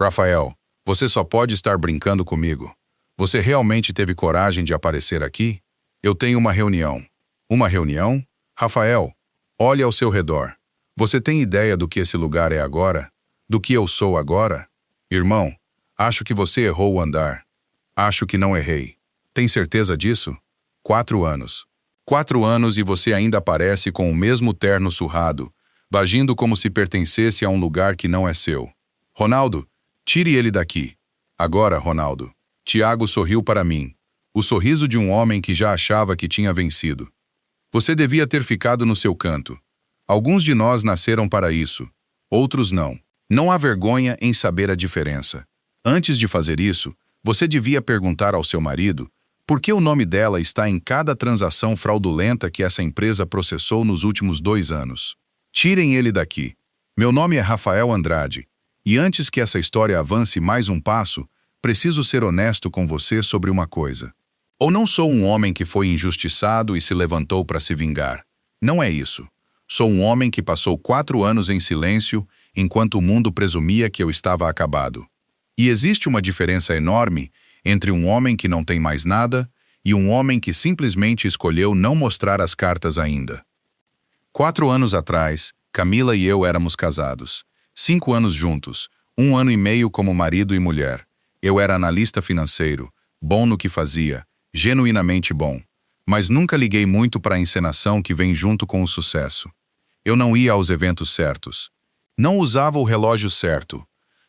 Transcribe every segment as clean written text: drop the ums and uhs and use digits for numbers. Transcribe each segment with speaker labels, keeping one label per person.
Speaker 1: Rafael, você só pode estar brincando comigo. Você realmente teve coragem de aparecer aqui? Eu tenho uma reunião. Uma reunião? Rafael, olhe ao seu redor. Você tem ideia do que esse lugar é agora? Do que eu sou agora? Irmão, acho que você errou o andar. Acho que não errei. Tem certeza disso? 4 anos. 4 anos e você ainda aparece com o mesmo terno surrado, agindo como se pertencesse a um lugar que não é seu. Ronaldo, tire ele daqui. Agora, Ronaldo. Tiago sorriu para mim. O sorriso de um homem que já achava que tinha vencido. Você devia ter ficado no seu canto. Alguns de nós nasceram para isso. Outros não. Não há vergonha em saber a diferença. Antes de fazer isso, você devia perguntar ao seu marido por que o nome dela está em cada transação fraudulenta que essa empresa processou nos últimos 2 anos. Tirem ele daqui. Meu nome é Rafael Andrade, e antes que essa história avance mais um passo, preciso ser honesto com você sobre uma coisa. Ou não sou um homem que foi injustiçado e se levantou para se vingar. Não é isso. Sou um homem que passou 4 anos em silêncio, enquanto o mundo presumia que eu estava acabado. E existe uma diferença enorme entre um homem que não tem mais nada e um homem que simplesmente escolheu não mostrar as cartas ainda. 4 anos atrás, Camila e eu éramos casados. 5 anos juntos, 1 ano e meio como marido e mulher. Eu era analista financeiro, bom no que fazia, genuinamente bom. Mas nunca liguei muito para a encenação que vem junto com o sucesso. Eu não ia aos eventos certos. Não usava o relógio certo.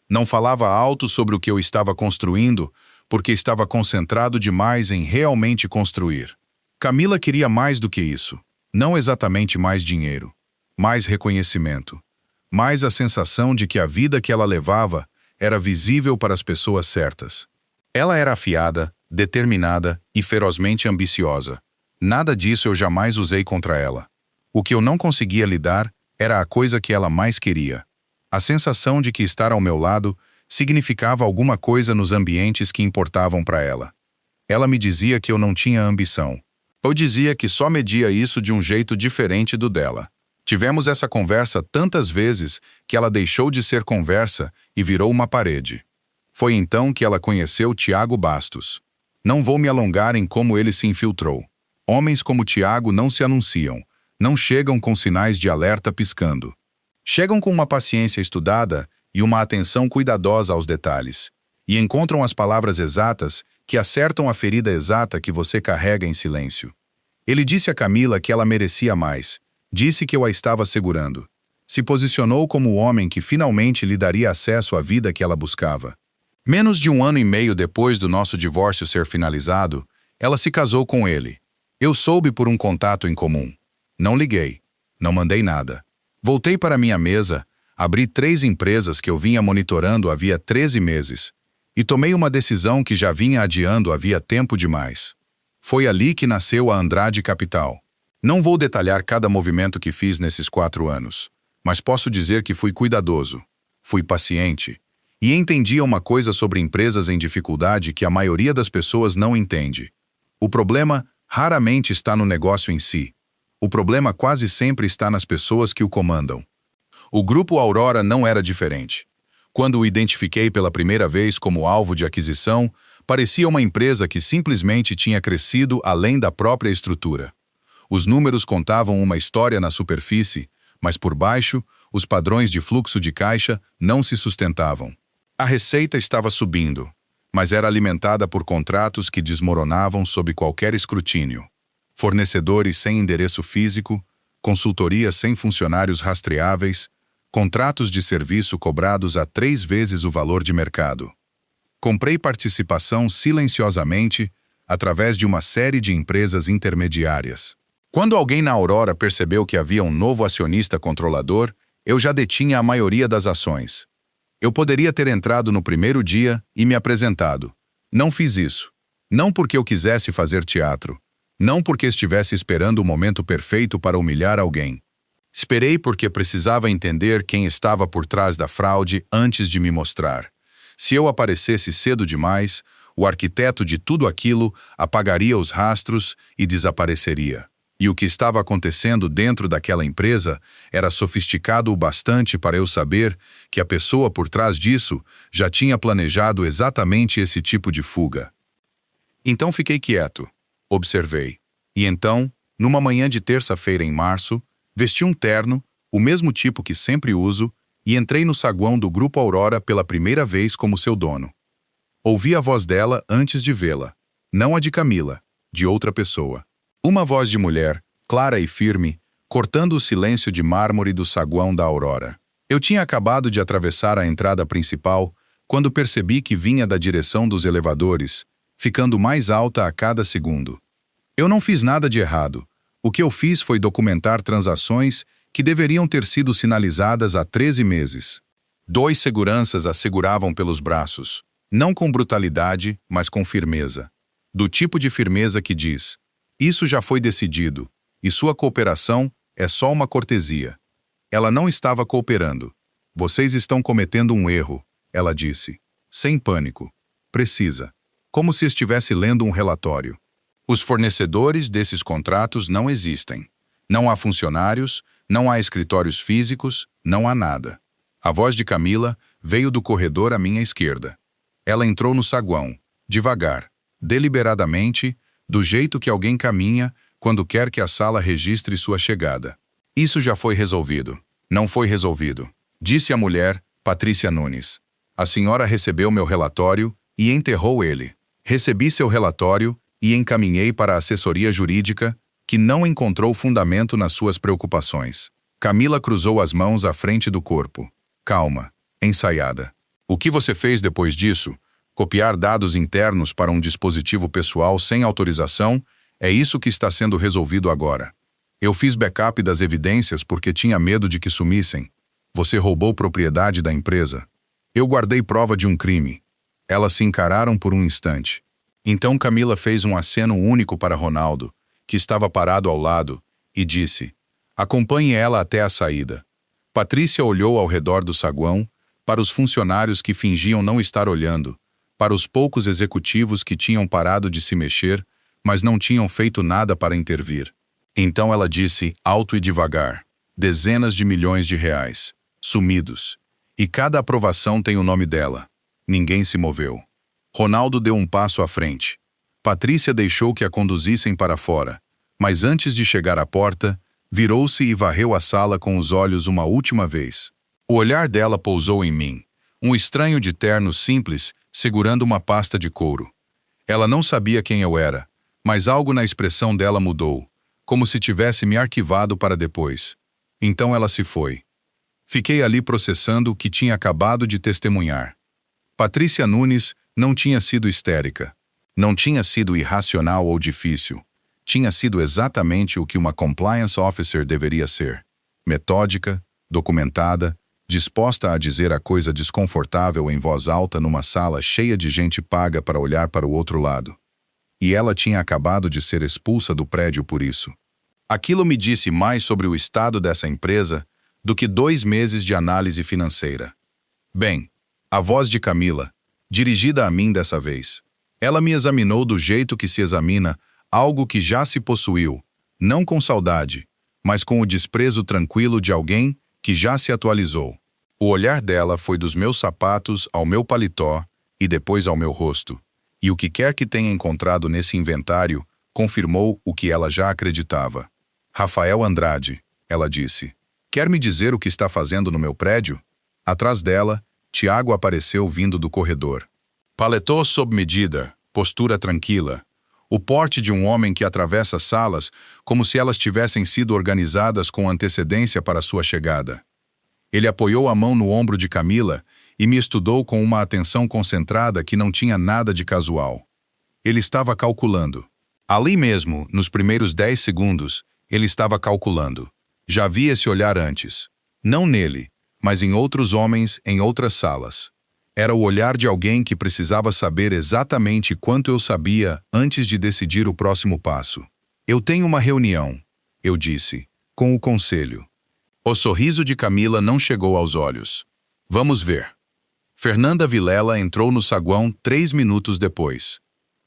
Speaker 1: Não falava alto sobre o que eu estava construindo, porque estava concentrado demais em realmente construir. Camila queria mais do que isso. Não exatamente mais dinheiro, mais reconhecimento, mais a sensação de que a vida que ela levava era visível para as pessoas certas. Ela era afiada, determinada e ferozmente ambiciosa. Nada disso eu jamais usei contra ela. O que eu não conseguia lidar era a coisa que ela mais queria. A sensação de que estar ao meu lado significava alguma coisa nos ambientes que importavam para ela. Ela me dizia que eu não tinha ambição. Eu dizia que só media isso de um jeito diferente do dela. Tivemos essa conversa tantas vezes que ela deixou de ser conversa e virou uma parede. Foi então que ela conheceu Tiago Bastos. Não vou me alongar em como ele se infiltrou. Homens como Tiago não se anunciam, não chegam com sinais de alerta piscando. Chegam com uma paciência estudada e uma atenção cuidadosa aos detalhes, e encontram as palavras exatas que acertam a ferida exata que você carrega em silêncio. Ele disse a Camila que ela merecia mais, disse que eu a estava segurando. Se posicionou como o homem que finalmente lhe daria acesso à vida que ela buscava. Menos de 1 ano e meio depois do nosso divórcio ser finalizado, ela se casou com ele. Eu soube por um contato em comum. Não liguei. Não mandei nada. Voltei para minha mesa, abri 3 empresas que eu vinha monitorando havia 13 meses e tomei uma decisão que já vinha adiando havia tempo demais. Foi ali que nasceu a Andrade Capital. Não vou detalhar cada movimento que fiz nesses 4 anos, mas posso dizer que fui cuidadoso, fui paciente e entendia uma coisa sobre empresas em dificuldade que a maioria das pessoas não entende. O problema raramente está no negócio em si. O problema quase sempre está nas pessoas que o comandam. O Grupo Aurora não era diferente. Quando o identifiquei pela primeira vez como alvo de aquisição, parecia uma empresa que simplesmente tinha crescido além da própria estrutura. Os números contavam uma história na superfície, mas por baixo, os padrões de fluxo de caixa não se sustentavam. A receita estava subindo, mas era alimentada por contratos que desmoronavam sob qualquer escrutínio. Fornecedores sem endereço físico, consultorias sem funcionários rastreáveis, contratos de serviço cobrados a 3 vezes o valor de mercado. Comprei participação silenciosamente através de uma série de empresas intermediárias. Quando alguém na Aurora percebeu que havia um novo acionista controlador, eu já detinha a maioria das ações. Eu poderia ter entrado no primeiro dia e me apresentado. Não fiz isso. Não porque eu quisesse fazer teatro. Não porque estivesse esperando o momento perfeito para humilhar alguém. Esperei porque precisava entender quem estava por trás da fraude antes de me mostrar. Se eu aparecesse cedo demais, o arquiteto de tudo aquilo apagaria os rastros e desapareceria. E o que estava acontecendo dentro daquela empresa era sofisticado o bastante para eu saber que a pessoa por trás disso já tinha planejado exatamente esse tipo de fuga. Então fiquei quieto, observei. E então, numa manhã de terça-feira em março, vesti um terno, o mesmo tipo que sempre uso, e entrei no saguão do Grupo Aurora pela primeira vez como seu dono. Ouvi a voz dela antes de vê-la. Não a de Camila, de outra pessoa. Uma voz de mulher, clara e firme, cortando o silêncio de mármore do saguão da Aurora. Eu tinha acabado de atravessar a entrada principal quando percebi que vinha da direção dos elevadores, ficando mais alta a cada segundo. Eu não fiz nada de errado. O que eu fiz foi documentar transações que deveriam ter sido sinalizadas há 13 meses. 2 seguranças a seguravam pelos braços, não com brutalidade, mas com firmeza. Do tipo de firmeza que diz: isso já foi decidido, e sua cooperação é só uma cortesia. Ela não estava cooperando. Vocês estão cometendo um erro, ela disse, sem pânico. Precisa. Como se estivesse lendo um relatório. Os fornecedores desses contratos não existem. Não há funcionários, não há escritórios físicos, não há nada. A voz de Camila veio do corredor à minha esquerda. Ela entrou no saguão, devagar, deliberadamente, do jeito que alguém caminha quando quer que a sala registre sua chegada. Isso já foi resolvido. Não foi resolvido. Disse a mulher, Patrícia Nunes. A senhora recebeu meu relatório e enterrou ele. Recebi seu relatório e encaminhei para a assessoria jurídica, que não encontrou fundamento nas suas preocupações. Camila cruzou as mãos à frente do corpo. Calma, ensaiada. O que você fez depois disso? Copiar dados internos para um dispositivo pessoal sem autorização? É isso que está sendo resolvido agora. Eu fiz backup das evidências porque tinha medo de que sumissem. Você roubou propriedade da empresa. Eu guardei prova de um crime. Elas se encararam por um instante. Então Camila fez um aceno único para Ronaldo, que estava parado ao lado, e disse: acompanhe ela até a saída. Patrícia olhou ao redor do saguão, para os funcionários que fingiam não estar olhando, para os poucos executivos que tinham parado de se mexer, mas não tinham feito nada para intervir. Então ela disse, alto e devagar, dezenas de milhões de reais, sumidos. E cada aprovação tem o nome dela. Ninguém se moveu. Ronaldo deu um passo à frente. Patrícia deixou que a conduzissem para fora, mas antes de chegar à porta, virou-se e varreu a sala com os olhos uma última vez. O olhar dela pousou em mim, um estranho de terno simples, segurando uma pasta de couro. Ela não sabia quem eu era, mas algo na expressão dela mudou, como se tivesse me arquivado para depois. Então ela se foi. Fiquei ali processando o que tinha acabado de testemunhar. Patrícia Nunes não tinha sido histérica. Não tinha sido irracional ou difícil. Tinha sido exatamente o que uma compliance officer deveria ser. Metódica, documentada, disposta a dizer a coisa desconfortável em voz alta numa sala cheia de gente paga para olhar para o outro lado. E ela tinha acabado de ser expulsa do prédio por isso. Aquilo me disse mais sobre o estado dessa empresa do que 2 meses de análise financeira. Bem, a voz de Camila, dirigida a mim dessa vez. Ela me examinou do jeito que se examina algo que já se possuiu, não com saudade, mas com o desprezo tranquilo de alguém que já se atualizou. O olhar dela foi dos meus sapatos ao meu paletó e depois ao meu rosto. E o que quer que tenha encontrado nesse inventário confirmou o que ela já acreditava. Rafael Andrade, ela disse. Quer me dizer o que está fazendo no meu prédio? Atrás dela, Tiago apareceu vindo do corredor. Paletó sob medida, postura tranquila. O porte de um homem que atravessa salas como se elas tivessem sido organizadas com antecedência para sua chegada. Ele apoiou a mão no ombro de Camila e me estudou com uma atenção concentrada que não tinha nada de casual. Ele estava calculando. Ali mesmo, nos primeiros 10 segundos, ele estava calculando. Já vi esse olhar antes. Não nele, mas em outros homens em outras salas. Era o olhar de alguém que precisava saber exatamente quanto eu sabia antes de decidir o próximo passo. Eu tenho uma reunião, eu disse, com o conselho. O sorriso de Camila não chegou aos olhos. Vamos ver. Fernanda Vilela entrou no saguão 3 minutos depois.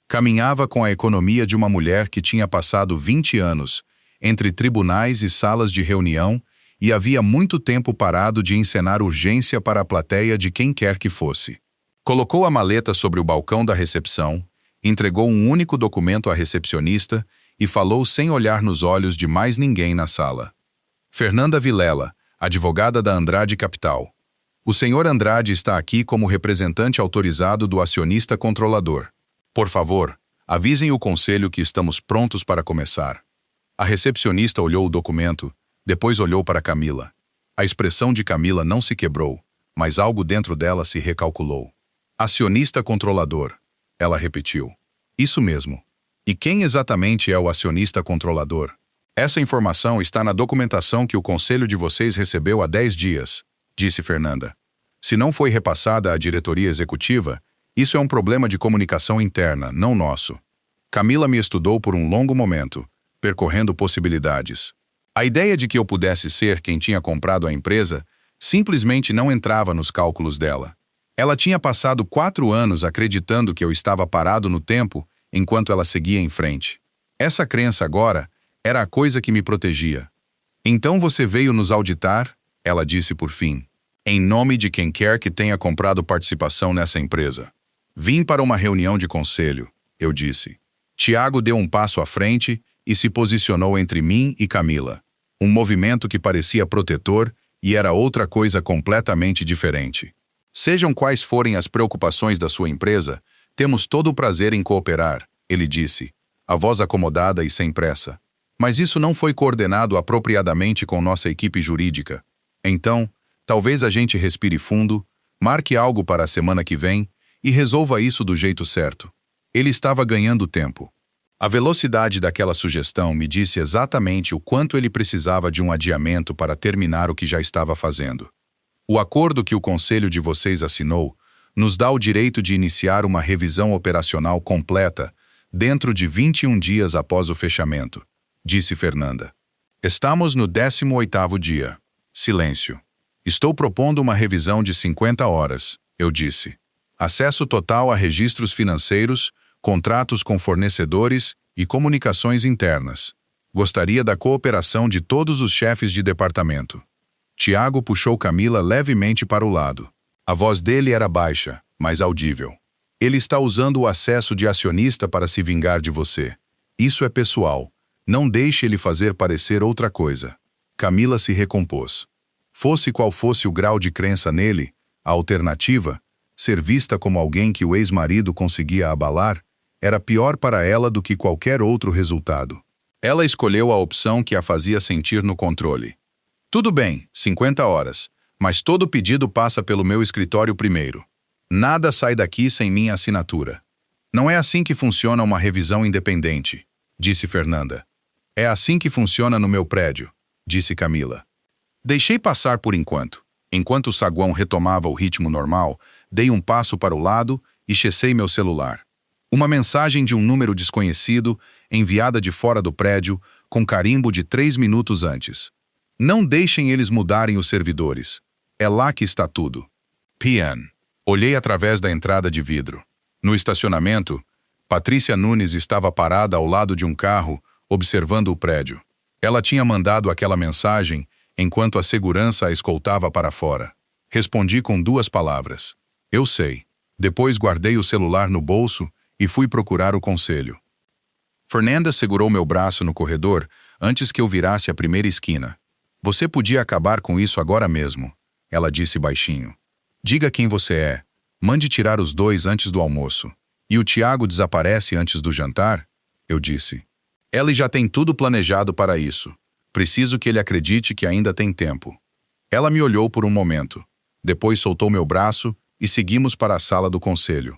Speaker 1: Caminhava com a economia de uma mulher que tinha passado 20 anos entre tribunais e salas de reunião, e havia muito tempo parado de encenar urgência para a plateia de quem quer que fosse. Colocou a maleta sobre o balcão da recepção, entregou um único documento à recepcionista e falou sem olhar nos olhos de mais ninguém na sala. Fernanda Vilela, advogada da Andrade Capital. O senhor Andrade está aqui como representante autorizado do acionista controlador. Por favor, avisem o conselho que estamos prontos para começar. A recepcionista olhou o documento, depois olhou para Camila. A expressão de Camila não se quebrou, mas algo dentro dela se recalculou. Acionista controlador, ela repetiu. Isso mesmo. E quem exatamente é o acionista controlador? Essa informação está na documentação que o conselho de vocês recebeu há 10 dias, disse Fernanda. Se não foi repassada à diretoria executiva, isso é um problema de comunicação interna, não nosso. Camila me estudou por um longo momento, percorrendo possibilidades. A ideia de que eu pudesse ser quem tinha comprado a empresa simplesmente não entrava nos cálculos dela. Ela tinha passado 4 anos acreditando que eu estava parado no tempo enquanto ela seguia em frente. Essa crença agora era a coisa que me protegia. Então você veio nos auditar, ela disse por fim, em nome de quem quer que tenha comprado participação nessa empresa. Vim para uma reunião de conselho, eu disse. Tiago deu um passo à frente e se posicionou entre mim e Camila. Um movimento que parecia protetor e era outra coisa completamente diferente. Sejam quais forem as preocupações da sua empresa, temos todo o prazer em cooperar, ele disse, a voz acomodada e sem pressa. Mas isso não foi coordenado apropriadamente com nossa equipe jurídica. Então, talvez a gente respire fundo, marque algo para a semana que vem e resolva isso do jeito certo. Ele estava ganhando tempo. A velocidade daquela sugestão me disse exatamente o quanto ele precisava de um adiamento para terminar o que já estava fazendo. O acordo que o conselho de vocês assinou nos dá o direito de iniciar uma revisão operacional completa dentro de 21 dias após o fechamento, disse Fernanda. Estamos no 18º dia. Silêncio. Estou propondo uma revisão de 50 horas, eu disse. Acesso total a registros financeiros, contratos com fornecedores e comunicações internas. Gostaria da cooperação de todos os chefes de departamento. Tiago puxou Camila levemente para o lado. A voz dele era baixa, mas audível. Ele está usando o acesso de acionista para se vingar de você. Isso é pessoal. Não deixe ele fazer parecer outra coisa. Camila se recompôs. Fosse qual fosse o grau de crença nele, a alternativa, ser vista como alguém que o ex-marido conseguia abalar, era pior para ela do que qualquer outro resultado. Ela escolheu a opção que a fazia sentir no controle. Tudo bem, 50 horas, mas todo pedido passa pelo meu escritório primeiro. Nada sai daqui sem minha assinatura. Não é assim que funciona uma revisão independente, disse Fernanda. É assim que funciona no meu prédio, disse Camila. Deixei passar por enquanto. Enquanto o saguão retomava o ritmo normal, dei um passo para o lado e checei meu celular. Uma mensagem de um número desconhecido, enviada de fora do prédio, com carimbo de 3 minutos antes. Não deixem eles mudarem os servidores. É lá que está tudo. PN. Olhei através da entrada de vidro. No estacionamento, Patrícia Nunes estava parada ao lado de um carro, observando o prédio. Ela tinha mandado aquela mensagem enquanto a segurança a escoltava para fora. Respondi com 2 palavras. Eu sei. Depois guardei o celular no bolso e fui procurar o conselho. Fernanda segurou meu braço no corredor antes que eu virasse a primeira esquina. Você podia acabar com isso agora mesmo, ela disse baixinho. Diga quem você é. Mande tirar os 2 antes do almoço. E o Tiago desaparece antes do jantar? Eu disse. Ele já tem tudo planejado para isso. Preciso que ele acredite que ainda tem tempo. Ela me olhou por um momento. Depois soltou meu braço e seguimos para a sala do conselho.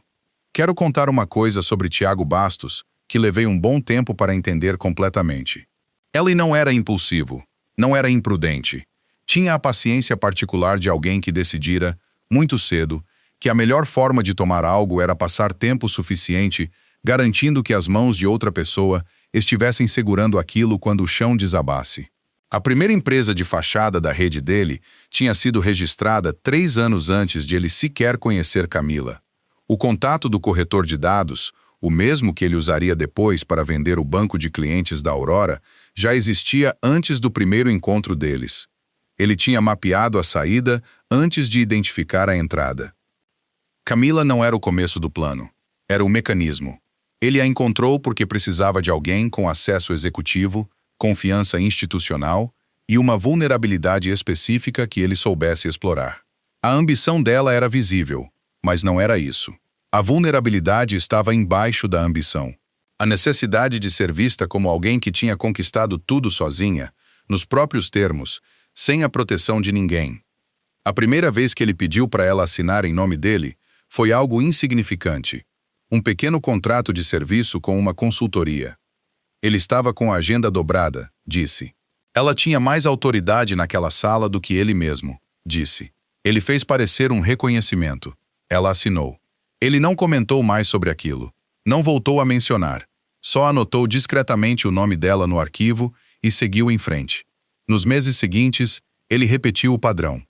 Speaker 1: Quero contar uma coisa sobre Tiago Bastos, que levei um bom tempo para entender completamente. Ele não era impulsivo. Não era imprudente. Tinha a paciência particular de alguém que decidira, muito cedo, que a melhor forma de tomar algo era passar tempo suficiente, garantindo que as mãos de outra pessoa estivessem segurando aquilo quando o chão desabasse. A primeira empresa de fachada da rede dele tinha sido registrada 3 anos antes de ele sequer conhecer Camila. O contato do corretor de dados, o mesmo que ele usaria depois para vender o banco de clientes da Aurora, Já existia antes do primeiro encontro deles. Ele tinha mapeado a saída antes de identificar a entrada. Camila não era o começo do plano. Era o mecanismo. Ele a encontrou porque precisava de alguém com acesso executivo, confiança institucional e uma vulnerabilidade específica que ele soubesse explorar. A ambição dela era visível, mas não era isso. A vulnerabilidade estava embaixo da ambição. A necessidade de ser vista como alguém que tinha conquistado tudo sozinha, nos próprios termos, sem a proteção de ninguém. A primeira vez que ele pediu para ela assinar em nome dele foi algo insignificante. Um pequeno contrato de serviço com uma consultoria. Ele estava com a agenda dobrada, disse. Ela tinha mais autoridade naquela sala do que ele mesmo, disse. Ele fez parecer um reconhecimento. Ela assinou. Ele não comentou mais sobre aquilo. Não voltou a mencionar. Só anotou discretamente o nome dela no arquivo e seguiu em frente. Nos meses seguintes, ele repetiu o padrão.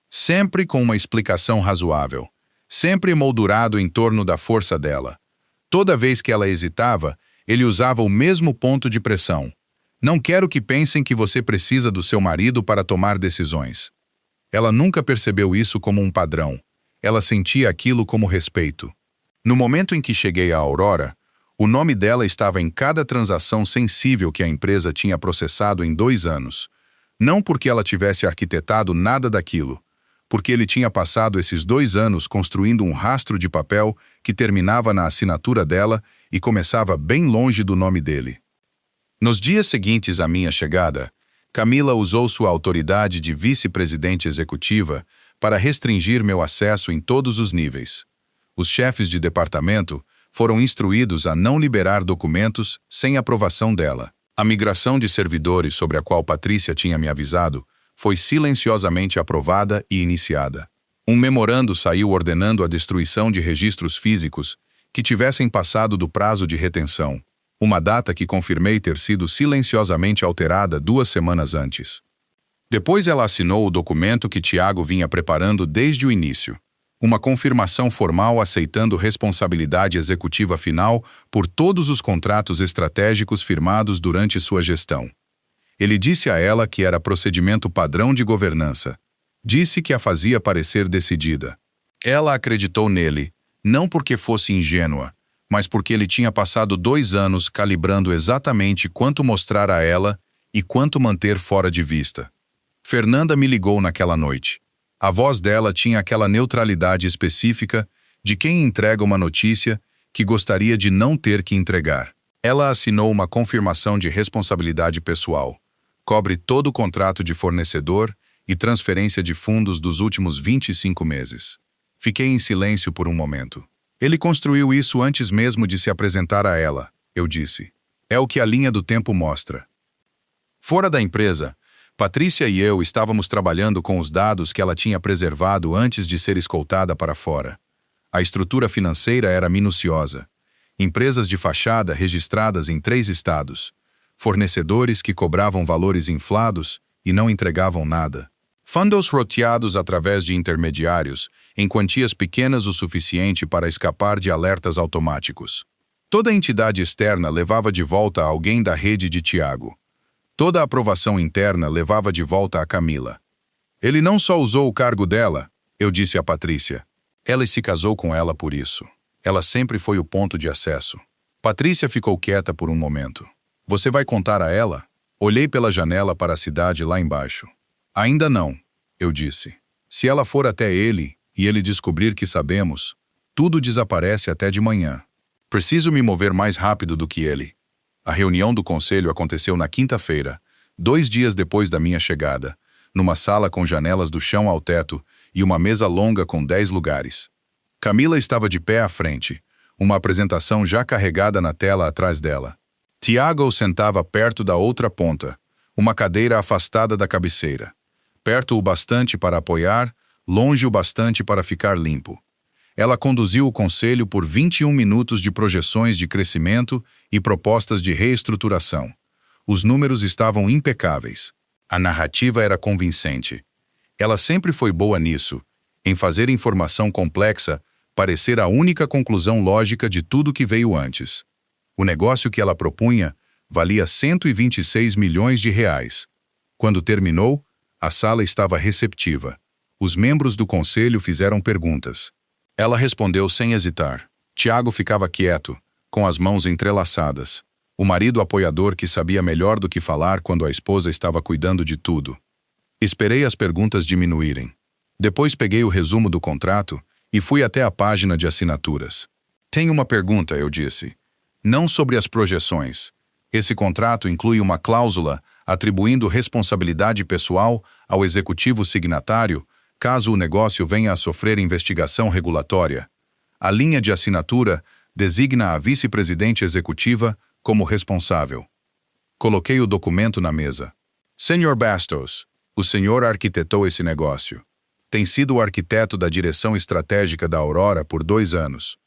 Speaker 1: Sempre com uma explicação razoável. Sempre moldurado em torno da força dela. Toda vez que ela hesitava, ele usava o mesmo ponto de pressão. Não quero que pensem que você precisa do seu marido para tomar decisões. Ela nunca percebeu isso como um padrão. Ela sentia aquilo como respeito. No momento em que cheguei à Aurora, o nome dela estava em cada transação sensível que a empresa tinha processado em 2 anos. Não porque ela tivesse arquitetado nada daquilo, porque ele tinha passado esses 2 anos construindo um rastro de papel que terminava na assinatura dela e começava bem longe do nome dele. Nos dias seguintes à minha chegada, Camila usou sua autoridade de vice-presidente executiva para restringir meu acesso em todos os níveis. Os chefes de departamento foram instruídos a não liberar documentos sem aprovação dela. A migração de servidores sobre a qual Patrícia tinha me avisado foi silenciosamente aprovada e iniciada. Um memorando saiu ordenando a destruição de registros físicos que tivessem passado do prazo de retenção, uma data que confirmei ter sido silenciosamente alterada 2 semanas antes. Depois ela assinou o documento que Tiago vinha preparando desde o início, uma confirmação formal aceitando responsabilidade executiva final por todos os contratos estratégicos firmados durante sua gestão. Ele disse a ela que era procedimento padrão de governança. Disse que a fazia parecer decidida. Ela acreditou nele, não porque fosse ingênua, mas porque ele tinha passado 2 anos calibrando exatamente quanto mostrar a ela e quanto manter fora de vista. Fernanda me ligou naquela noite. A voz dela tinha aquela neutralidade específica de quem entrega uma notícia que gostaria de não ter que entregar. Ela assinou uma confirmação de responsabilidade pessoal. Cobre todo o contrato de fornecedor e transferência de fundos dos últimos 25 meses. Fiquei em silêncio por um momento. Ele construiu isso antes mesmo de se apresentar a ela, eu disse. É o que a linha do tempo mostra. Fora da empresa, Patrícia e eu estávamos trabalhando com os dados que ela tinha preservado antes de ser escoltada para fora. A estrutura financeira era minuciosa. Empresas de fachada registradas em 3 estados. Fornecedores que cobravam valores inflados e não entregavam nada. Fundos roteados através de intermediários, em quantias pequenas o suficiente para escapar de alertas automáticos. Toda entidade externa levava de volta alguém da rede de Tiago. Toda a aprovação interna levava de volta a Camila. Ele não só usou o cargo dela, eu disse a Patrícia. Ela se casou com ela por isso. Ela sempre foi o ponto de acesso. Patrícia ficou quieta por um momento. Você vai contar a ela? Olhei pela janela para a cidade lá embaixo. Ainda não, eu disse. Se ela for até ele e ele descobrir que sabemos, tudo desaparece até de manhã. Preciso me mover mais rápido do que ele. A reunião do conselho aconteceu na quinta-feira, 2 dias depois da minha chegada, numa sala com janelas do chão ao teto e uma mesa longa com 10 lugares. Camila estava de pé à frente, uma apresentação já carregada na tela atrás dela. Tiago sentava perto da outra ponta, uma cadeira afastada da cabeceira. Perto o bastante para apoiar, longe o bastante para ficar limpo. Ela conduziu o conselho por 21 minutos de projeções de crescimento e propostas de reestruturação. Os números estavam impecáveis. A narrativa era convincente. Ela sempre foi boa nisso, em fazer informação complexa parecer a única conclusão lógica de tudo que veio antes. O negócio que ela propunha Valia 126 milhões de reais. Quando terminou, a sala estava receptiva. Os membros do conselho fizeram perguntas. Ela respondeu sem hesitar. Tiago ficava quieto, com as mãos entrelaçadas. O marido apoiador que sabia melhor do que falar quando a esposa estava cuidando de tudo. Esperei as perguntas diminuírem. Depois peguei o resumo do contrato e fui até a página de assinaturas. Tenho uma pergunta, eu disse. Não sobre as projeções. Esse contrato inclui uma cláusula atribuindo responsabilidade pessoal ao executivo signatário caso o negócio venha a sofrer investigação regulatória. A linha de assinatura designa a vice-presidente executiva como responsável. Coloquei o documento na mesa. Senhor Bastos, o senhor arquitetou esse negócio. Tem sido o arquiteto da direção estratégica da Aurora por 2 anos.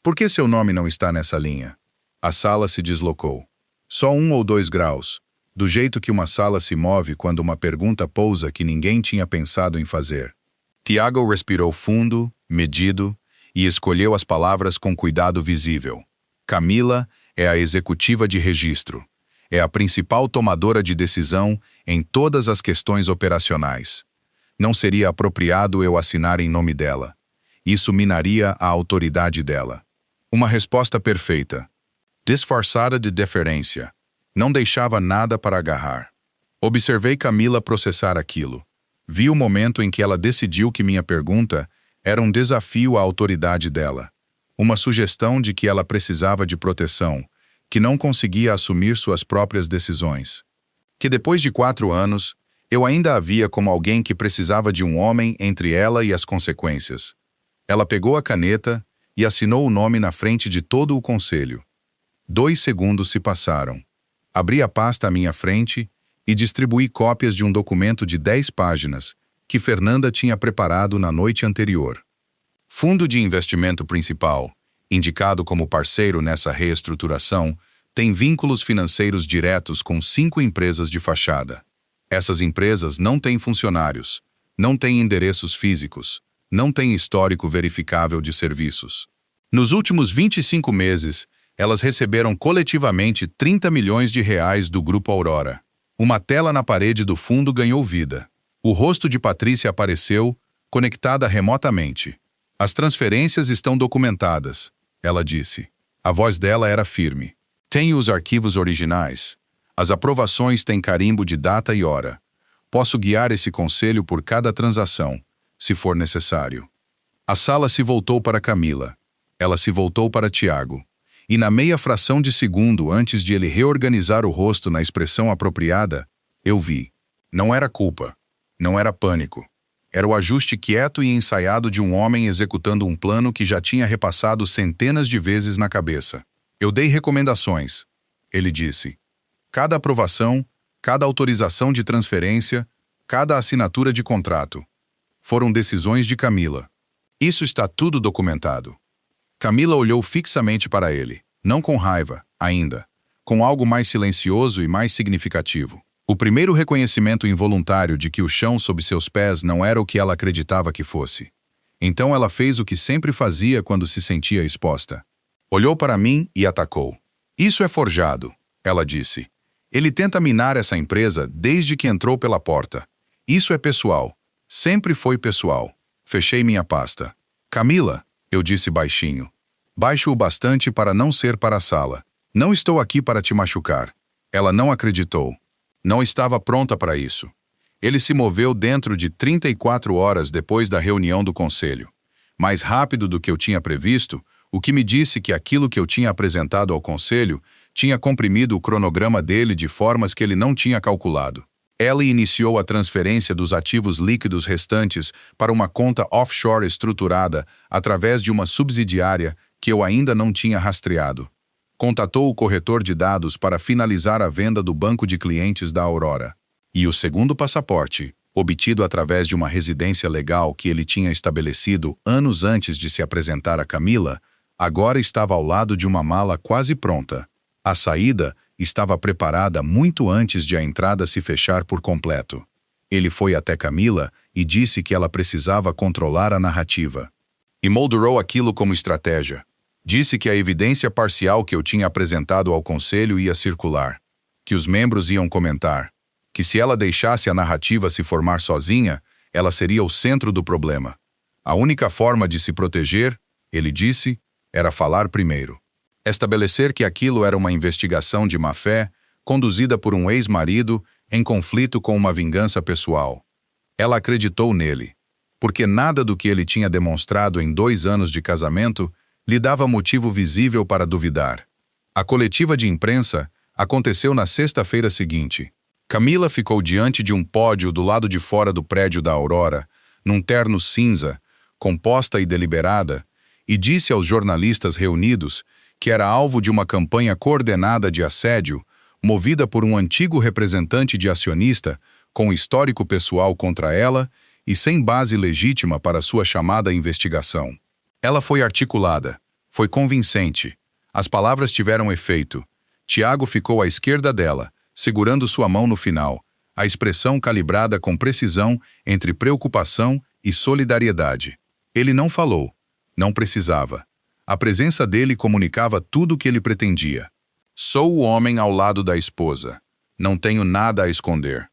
Speaker 1: Por que seu nome não está nessa linha? A sala se deslocou. Só 1 ou 2 graus, do jeito que uma sala se move quando uma pergunta pousa que ninguém tinha pensado em fazer. Tiago respirou fundo, medido, e escolheu as palavras com cuidado visível. Camila é a executiva de registro. É a principal tomadora de decisão em todas as questões operacionais. Não seria apropriado eu assinar em nome dela. Isso minaria a autoridade dela. Uma resposta perfeita. Disfarçada de deferência. Não deixava nada para agarrar. Observei Camila processar aquilo. Vi o momento em que ela decidiu que minha pergunta era um desafio à autoridade dela. Uma sugestão de que ela precisava de proteção, que não conseguia assumir suas próprias decisões. Que depois de 4 anos, eu ainda a via como alguém que precisava de um homem entre ela e as consequências. Ela pegou a caneta e assinou o nome na frente de todo o conselho. 2 segundos se passaram. Abri a pasta à minha frente e distribuí cópias de um documento de 10 páginas que Fernanda tinha preparado na noite anterior. Fundo de investimento principal, indicado como parceiro nessa reestruturação, tem vínculos financeiros diretos com 5 empresas de fachada. Essas empresas não têm funcionários, não têm endereços físicos, não têm histórico verificável de serviços. Nos últimos 25 meses, elas receberam coletivamente 30 milhões de reais do Grupo Aurora. Uma tela na parede do fundo ganhou vida. O rosto de Patrícia apareceu, conectada remotamente. As transferências estão documentadas, ela disse. A voz dela era firme. Tenho os arquivos originais. As aprovações têm carimbo de data e hora. Posso guiar esse conselho por cada transação, se for necessário. A sala se voltou para Camila. Ela se voltou para Tiago. E na meia fração de segundo antes de ele reorganizar o rosto na expressão apropriada, eu vi. Não era culpa. Não era pânico. Era o ajuste quieto e ensaiado de um homem executando um plano que já tinha repassado centenas de vezes na cabeça. Eu dei recomendações, ele disse. Cada aprovação, cada autorização de transferência, cada assinatura de contrato. Foram decisões de Camila. Isso está tudo documentado. Camila olhou fixamente para ele, não com raiva, ainda, com algo mais silencioso e mais significativo. O primeiro reconhecimento involuntário de que o chão sob seus pés não era o que ela acreditava que fosse. Então ela fez o que sempre fazia quando se sentia exposta. Olhou para mim e atacou. Isso é forjado, ela disse. Ele tenta minar essa empresa desde que entrou pela porta. Isso é pessoal. Sempre foi pessoal. Fechei minha pasta. Camila, eu disse baixinho. Baixo o bastante para não ser para a sala. Não estou aqui para te machucar. Ela não acreditou. Não estava pronta para isso. Ele se moveu dentro de 34 horas depois da reunião do conselho. Mais rápido do que eu tinha previsto, o que me disse que aquilo que eu tinha apresentado ao conselho tinha comprimido o cronograma dele de formas que ele não tinha calculado. Ela iniciou a transferência dos ativos líquidos restantes para uma conta offshore estruturada através de uma subsidiária que eu ainda não tinha rastreado. Contatou o corretor de dados para finalizar a venda do banco de clientes da Aurora. E o segundo passaporte, obtido através de uma residência legal que ele tinha estabelecido anos antes de se apresentar a Camila, agora estava ao lado de uma mala quase pronta. A saída estava preparada muito antes de a entrada se fechar por completo. Ele foi até Camila e disse que ela precisava controlar a narrativa. E moldurou aquilo como estratégia. Disse que a evidência parcial que eu tinha apresentado ao conselho ia circular. que os membros iam comentar, que se ela deixasse a narrativa se formar sozinha, ela seria o centro do problema. A única forma de se proteger, ele disse, era falar primeiro. Estabelecer que aquilo era uma investigação de má-fé, conduzida por um ex-marido em conflito com uma vingança pessoal. Ela acreditou nele, porque nada do que ele tinha demonstrado em 2 anos de casamento lhe dava motivo visível para duvidar. A coletiva de imprensa aconteceu na sexta-feira seguinte. Camila ficou diante de um pódio do lado de fora do prédio da Aurora, num terno cinza, composta e deliberada, e disse aos jornalistas reunidos que era alvo de uma campanha coordenada de assédio, movida por um antigo representante de acionista com histórico pessoal contra ela e sem base legítima para sua chamada investigação. Ela foi articulada, foi convincente. As palavras tiveram efeito. Tiago ficou à esquerda dela, segurando sua mão no final, a expressão calibrada com precisão entre preocupação e solidariedade. Ele não falou, não precisava. A presença dele comunicava tudo o que ele pretendia. Sou o homem ao lado da esposa. Não tenho nada a esconder.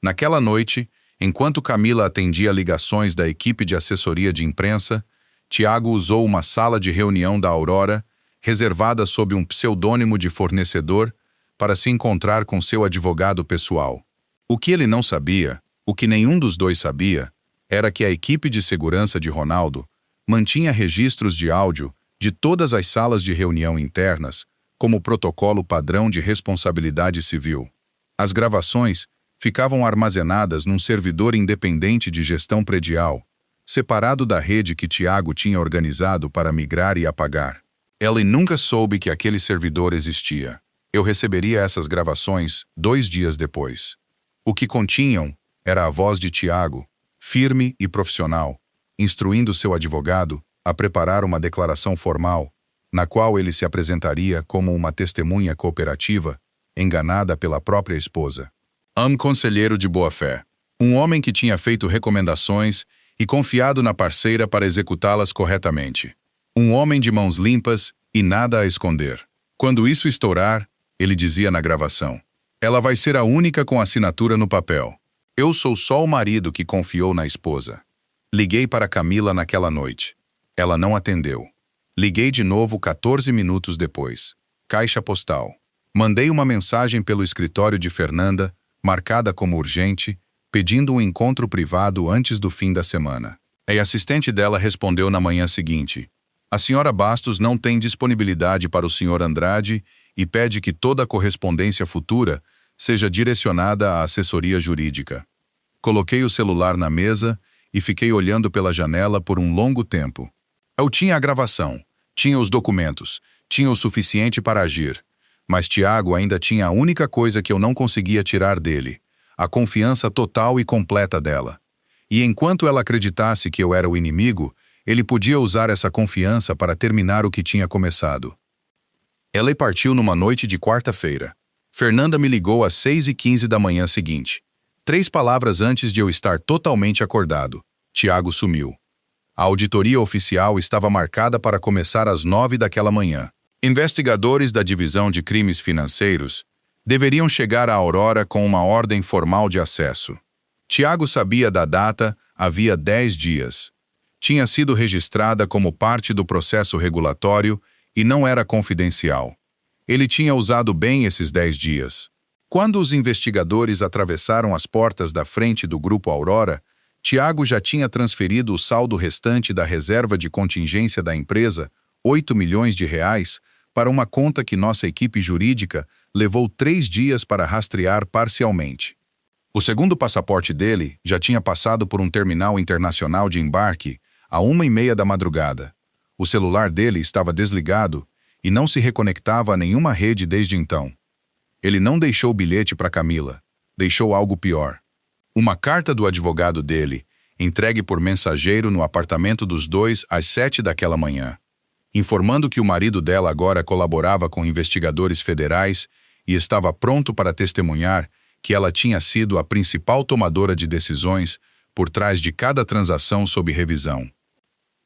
Speaker 1: Naquela noite, enquanto Camila atendia ligações da equipe de assessoria de imprensa, Tiago usou uma sala de reunião da Aurora, reservada sob um pseudônimo de fornecedor, para se encontrar com seu advogado pessoal. O que ele não sabia, o que nenhum dos dois sabia, era que a equipe de segurança de Ronaldo mantinha registros de áudio de todas as salas de reunião internas, como protocolo padrão de responsabilidade civil. As gravações ficavam armazenadas num servidor independente de gestão predial, separado da rede que Tiago tinha organizado para migrar e apagar. Ela nunca soube que aquele servidor existia. Eu receberia essas gravações 2 dias depois. O que continham era a voz de Tiago, firme e profissional, instruindo seu advogado a preparar uma declaração formal, na qual ele se apresentaria como uma testemunha cooperativa, enganada pela própria esposa. Conselheiro de boa-fé. Um homem que tinha feito recomendações e confiado na parceira para executá-las corretamente. Um homem de mãos limpas e nada a esconder. Quando isso estourar, ele dizia na gravação, ela vai ser a única com assinatura no papel. Eu sou só o marido que confiou na esposa. Liguei para Camila naquela noite. Ela não atendeu. Liguei de novo 14 minutos depois. Caixa postal. Mandei uma mensagem pelo escritório de Fernanda, marcada como urgente, pedindo um encontro privado antes do fim da semana. A assistente dela respondeu na manhã seguinte, a senhora Bastos não tem disponibilidade para o senhor Andrade e pede que toda a correspondência futura seja direcionada à assessoria jurídica. Coloquei o celular na mesa e fiquei olhando pela janela por um longo tempo. Eu tinha a gravação, tinha os documentos, tinha o suficiente para agir, mas Tiago ainda tinha a única coisa que eu não conseguia tirar dele, a confiança total e completa dela. E enquanto ela acreditasse que eu era o inimigo, ele podia usar essa confiança para terminar o que tinha começado. Ela partiu numa noite de quarta-feira. Fernanda me ligou às 6h15 da manhã seguinte. 3 palavras antes de eu estar totalmente acordado. Tiago sumiu. A auditoria oficial estava marcada para começar às 9 daquela manhã. Investigadores da Divisão de Crimes Financeiros deveriam chegar à Aurora com uma ordem formal de acesso. Tiago sabia da data havia 10 dias. Tinha sido registrada como parte do processo regulatório e não era confidencial. Ele tinha usado bem esses 10 dias. Quando os investigadores atravessaram as portas da frente do Grupo Aurora, Tiago já tinha transferido o saldo restante da reserva de contingência da empresa, R$ 8 milhões, para uma conta que nossa equipe jurídica levou 3 dias para rastrear parcialmente. O segundo passaporte dele já tinha passado por um terminal internacional de embarque à 1h30 da madrugada. O celular dele estava desligado e não se reconectava a nenhuma rede desde então. Ele não deixou bilhete para Camila, deixou algo pior. Uma carta do advogado dele, entregue por mensageiro no apartamento dos dois às 7 daquela manhã, informando que o marido dela agora colaborava com investigadores federais e estava pronto para testemunhar que ela tinha sido a principal tomadora de decisões por trás de cada transação sob revisão.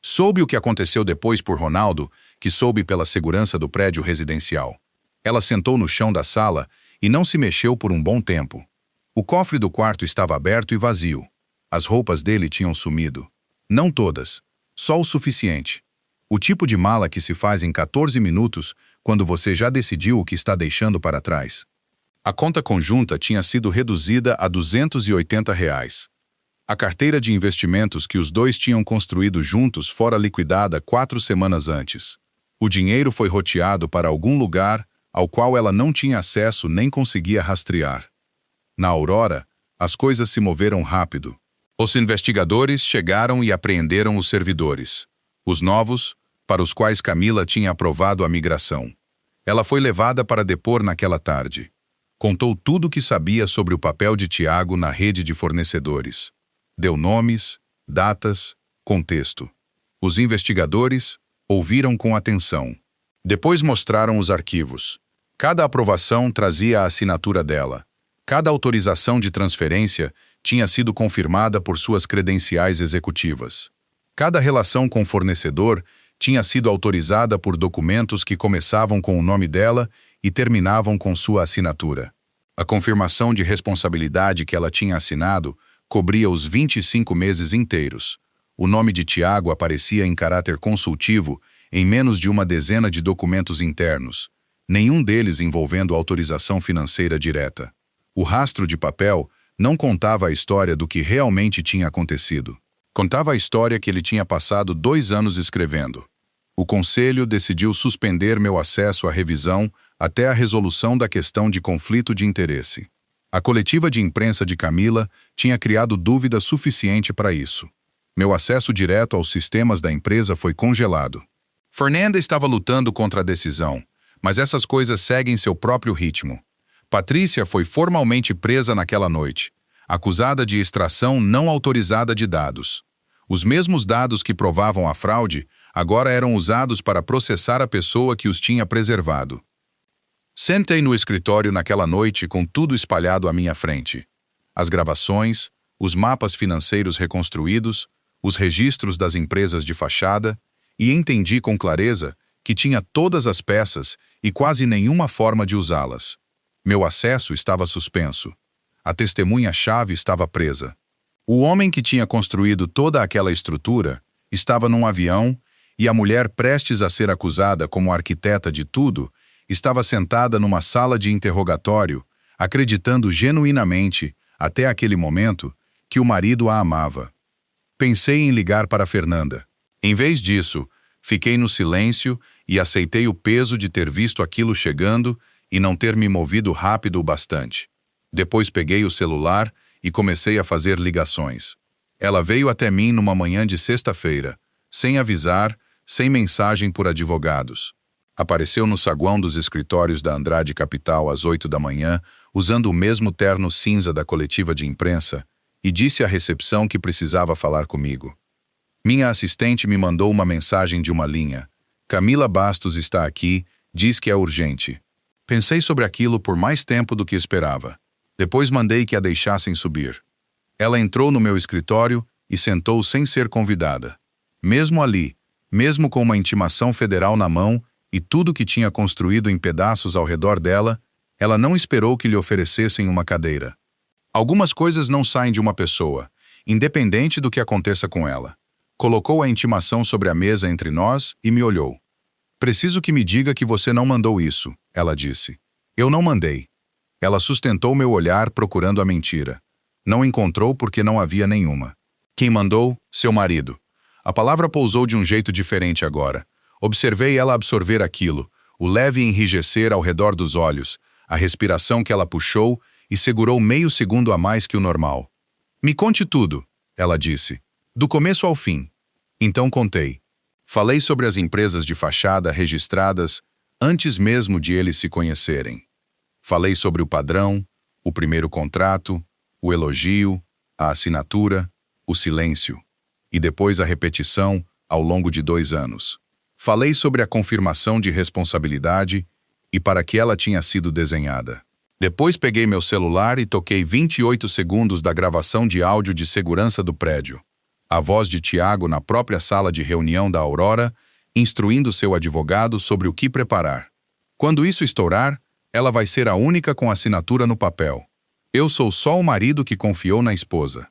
Speaker 1: Soube o que aconteceu depois por Ronaldo, que soube pela segurança do prédio residencial. Ela sentou no chão da sala e não se mexeu por um bom tempo. O cofre do quarto estava aberto e vazio. As roupas dele tinham sumido. Não todas, só o suficiente. O tipo de mala que se faz em 14 minutos quando você já decidiu o que está deixando para trás. A conta conjunta tinha sido reduzida a R$ 280. A carteira de investimentos que os dois tinham construído juntos fora liquidada 4 semanas antes. O dinheiro foi roteado para algum lugar ao qual ela não tinha acesso nem conseguia rastrear. Na Aurora, as coisas se moveram rápido. Os investigadores chegaram e apreenderam os servidores. Os novos, para os quais Camila tinha aprovado a migração. Ela foi levada para depor naquela tarde. Contou tudo o que sabia sobre o papel de Tiago na rede de fornecedores. Deu nomes, datas, contexto. Os investigadores ouviram com atenção. Depois mostraram os arquivos. Cada aprovação trazia a assinatura dela. Cada autorização de transferência tinha sido confirmada por suas credenciais executivas. Cada relação com o fornecedor tinha sido autorizada por documentos que começavam com o nome dela e terminavam com sua assinatura. A confirmação de responsabilidade que ela tinha assinado cobria os 25 meses inteiros. O nome de Tiago aparecia em caráter consultivo em menos de uma dezena de documentos internos, nenhum deles envolvendo autorização financeira direta. O rastro de papel não contava a história do que realmente tinha acontecido. Contava a história que ele tinha passado 2 anos escrevendo. O conselho decidiu suspender meu acesso à revisão até a resolução da questão de conflito de interesse. A coletiva de imprensa de Camila tinha criado dúvida suficiente para isso. Meu acesso direto aos sistemas da empresa foi congelado. Fernanda estava lutando contra a decisão, mas essas coisas seguem seu próprio ritmo. Patrícia foi formalmente presa naquela noite, acusada de extração não autorizada de dados. Os mesmos dados que provavam a fraude agora eram usados para processar a pessoa que os tinha preservado. Sentei no escritório naquela noite com tudo espalhado à minha frente. As gravações, os mapas financeiros reconstruídos, os registros das empresas de fachada, e entendi com clareza que tinha todas as peças e quase nenhuma forma de usá-las. Meu acesso estava suspenso. A testemunha-chave estava presa. O homem que tinha construído toda aquela estrutura estava num avião e a mulher prestes a ser acusada como arquiteta de tudo estava sentada numa sala de interrogatório, acreditando genuinamente, até aquele momento, que o marido a amava. Pensei em ligar para Fernanda. Em vez disso, fiquei no silêncio e aceitei o peso de ter visto aquilo chegando e não ter me movido rápido o bastante. Depois peguei o celular e comecei a fazer ligações. Ela veio até mim numa manhã de sexta-feira, sem avisar, sem mensagem por advogados. Apareceu no saguão dos escritórios da Andrade Capital às 8 da manhã, usando o mesmo terno cinza da coletiva de imprensa, e disse à recepção que precisava falar comigo. Minha assistente me mandou uma mensagem de uma linha. Camila Bastos está aqui, diz que é urgente. Pensei sobre aquilo por mais tempo do que esperava. Depois mandei que a deixassem subir. Ela entrou no meu escritório e sentou sem ser convidada. Mesmo ali, mesmo com uma intimação federal na mão e tudo que tinha construído em pedaços ao redor dela, ela não esperou que lhe oferecessem uma cadeira. Algumas coisas não saem de uma pessoa, independente do que aconteça com ela. Colocou a intimação sobre a mesa entre nós e me olhou. Preciso que me diga que você não mandou isso, ela disse. Eu não mandei. Ela sustentou meu olhar procurando a mentira. Não encontrou porque não havia nenhuma. Quem mandou? Seu marido. A palavra pousou de um jeito diferente agora. Observei ela absorver aquilo, o leve enrijecer ao redor dos olhos, a respiração que ela puxou e segurou meio segundo a mais que o normal. Me conte tudo, ela disse. Do começo ao fim. Então contei. Falei sobre as empresas de fachada registradas antes mesmo de eles se conhecerem. Falei sobre o padrão, o primeiro contrato, o elogio, a assinatura, o silêncio, e depois a repetição ao longo de 2 anos. Falei sobre a confirmação de responsabilidade e para que ela tinha sido desenhada. Depois peguei meu celular e toquei 28 segundos da gravação de áudio de segurança do prédio. A voz de Tiago na própria sala de reunião da Aurora, instruindo seu advogado sobre o que preparar. Quando isso estourar, Ela vai ser a única com assinatura no papel. Eu sou só o marido que confiou na esposa.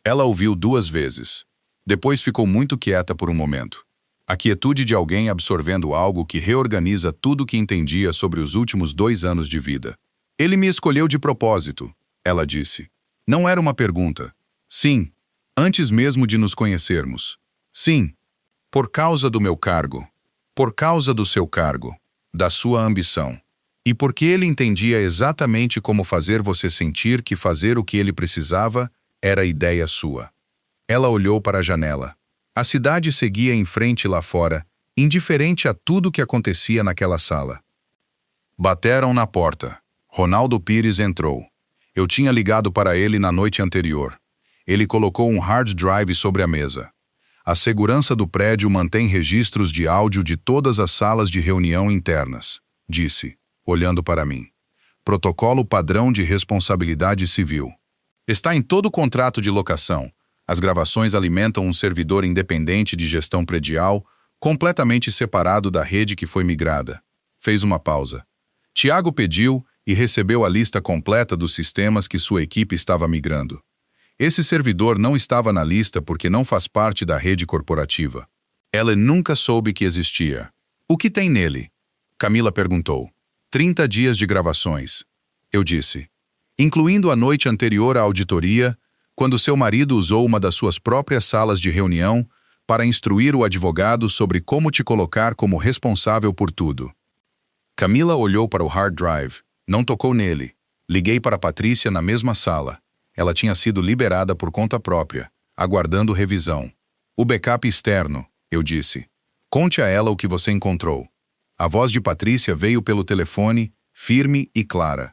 Speaker 1: Ela ouviu 2 vezes. Depois ficou muito quieta por um momento. A quietude de alguém absorvendo algo que reorganiza tudo o que entendia sobre os últimos 2 anos de vida. Ele me escolheu de propósito, ela disse. Não era uma pergunta. Sim, antes mesmo de nos conhecermos. Sim, por causa do meu cargo. Por causa do seu cargo. Da sua ambição. E porque ele entendia exatamente como fazer você sentir que fazer o que ele precisava era ideia sua. Ela olhou para a janela. A cidade seguia em frente lá fora, indiferente a tudo que acontecia naquela sala. Bateram na porta. Ronaldo Pires entrou. Eu tinha ligado para ele na noite anterior. Ele colocou um hard drive sobre a mesa. A segurança do prédio mantém registros de áudio de todas as salas de reunião internas, disse, olhando para mim. Protocolo padrão de responsabilidade civil. Está em todo o contrato de locação. As gravações alimentam um servidor independente de gestão predial, completamente separado da rede que foi migrada. Fez uma pausa. Tiago pediu e recebeu a lista completa dos sistemas que sua equipe estava migrando. Esse servidor não estava na lista porque não faz parte da rede corporativa. Ela nunca soube que existia. O que tem nele? Camila perguntou. 30 dias de gravações. Eu disse. Incluindo a noite anterior à auditoria, quando seu marido usou uma das suas próprias salas de reunião para instruir o advogado sobre como te colocar como responsável por tudo. Camila olhou para o hard drive, não tocou nele. Liguei para Patrícia na mesma sala. Ela tinha sido liberada por conta própria, aguardando revisão. O backup externo, eu disse. Conte a ela o que você encontrou. A voz de Patrícia veio pelo telefone, firme e clara.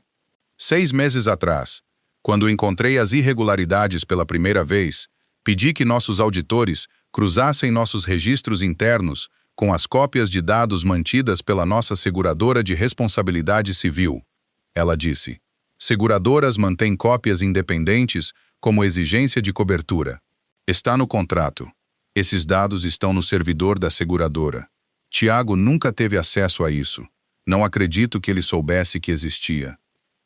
Speaker 1: 6 meses atrás, quando encontrei as irregularidades pela primeira vez, pedi que nossos auditores cruzassem nossos registros internos com as cópias de dados mantidas pela nossa seguradora de responsabilidade civil. Ela disse. Seguradoras mantêm cópias independentes como exigência de cobertura. Está no contrato. Esses dados estão no servidor da seguradora. Tiago nunca teve acesso a isso. Não acredito que ele soubesse que existia.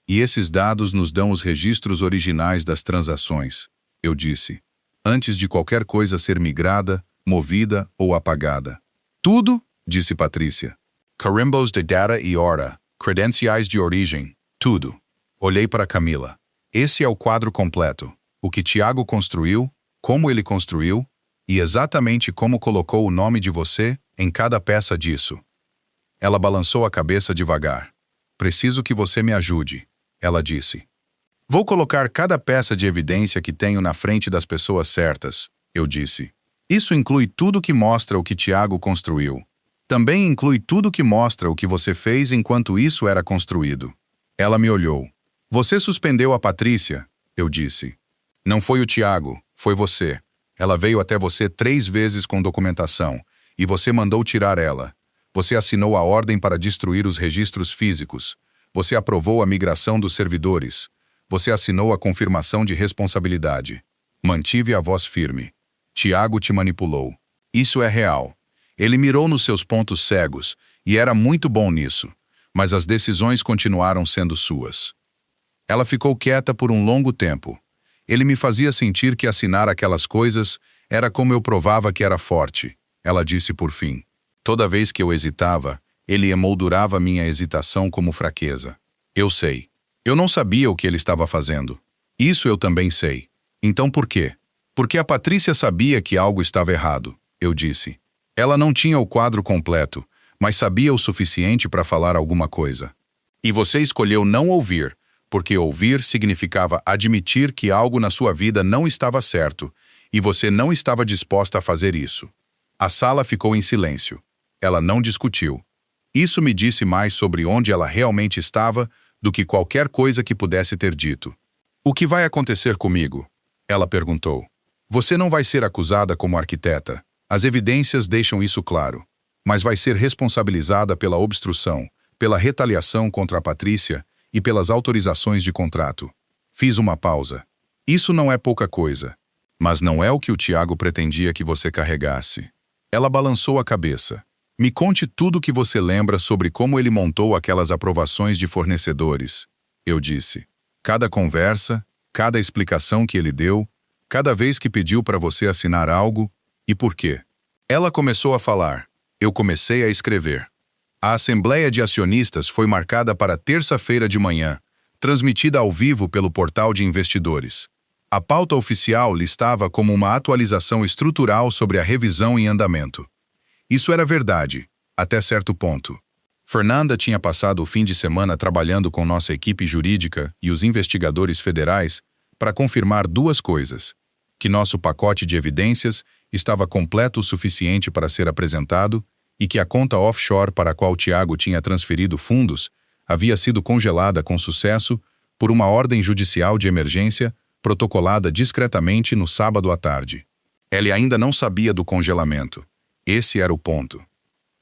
Speaker 1: E esses dados nos dão os registros originais das transações, eu disse, antes de qualquer coisa ser migrada, movida ou apagada. Tudo, disse Patrícia. Carimbos de data e hora, credenciais de origem, tudo. Olhei para Camila. Esse é o quadro completo. O que Tiago construiu, como ele construiu, e exatamente como colocou o nome de você em cada peça disso. Ela balançou a cabeça devagar. Preciso que você me ajude, ela disse. Vou colocar cada peça de evidência que tenho na frente das pessoas certas, eu disse. Isso inclui tudo que mostra o que Tiago construiu. Também inclui tudo que mostra o que você fez enquanto isso era construído. Ela me olhou. Você suspendeu a Patrícia, eu disse. Não foi o Tiago, foi você. Ela veio até você 3 vezes com documentação, e você mandou tirar ela. Você assinou a ordem para destruir os registros físicos. Você aprovou a migração dos servidores. Você assinou a confirmação de responsabilidade. Mantive a voz firme. Tiago te manipulou. Isso é real. Ele mirou nos seus pontos cegos, e era muito bom nisso, mas as decisões continuaram sendo suas. Ela ficou quieta por um longo tempo. Ele me fazia sentir que assinar aquelas coisas era como eu provava que era forte. Ela disse por fim. Toda vez que eu hesitava, ele emoldurava minha hesitação como fraqueza. Eu sei. Eu não sabia o que ele estava fazendo. Isso eu também sei. Então por quê? Porque a Patrícia sabia que algo estava errado, eu disse. Ela não tinha o quadro completo, mas sabia o suficiente para falar alguma coisa. E você escolheu não ouvir, porque ouvir significava admitir que algo na sua vida não estava certo, e você não estava disposta a fazer isso. A sala ficou em silêncio. Ela não discutiu. Isso me disse mais sobre onde ela realmente estava do que qualquer coisa que pudesse ter dito. O que vai acontecer comigo? Ela perguntou. Você não vai ser acusada como arquiteta. As evidências deixam isso claro. Mas vai ser responsabilizada pela obstrução, pela retaliação contra a Patrícia e pelas autorizações de contrato. Fiz uma pausa. Isso não é pouca coisa. Mas não é o que o Tiago pretendia que você carregasse. Ela balançou a cabeça. Me conte tudo o que você lembra sobre como ele montou aquelas aprovações de fornecedores, eu disse. Cada conversa, cada explicação que ele deu, cada vez que pediu para você assinar algo, e por quê. Ela começou a falar. Eu comecei a escrever. A Assembleia de Acionistas foi marcada para terça-feira de manhã, transmitida ao vivo pelo portal de investidores. A pauta oficial listava como uma atualização estrutural sobre a revisão em andamento. Isso era verdade, até certo ponto. Fernanda tinha passado o fim de semana trabalhando com nossa equipe jurídica e os investigadores federais para confirmar duas coisas: que nosso pacote de evidências estava completo o suficiente para ser apresentado e que a conta offshore para a qual Tiago tinha transferido fundos havia sido congelada com sucesso por uma ordem judicial de emergência protocolada discretamente no sábado à tarde. Ele ainda não sabia do congelamento. Esse era o ponto.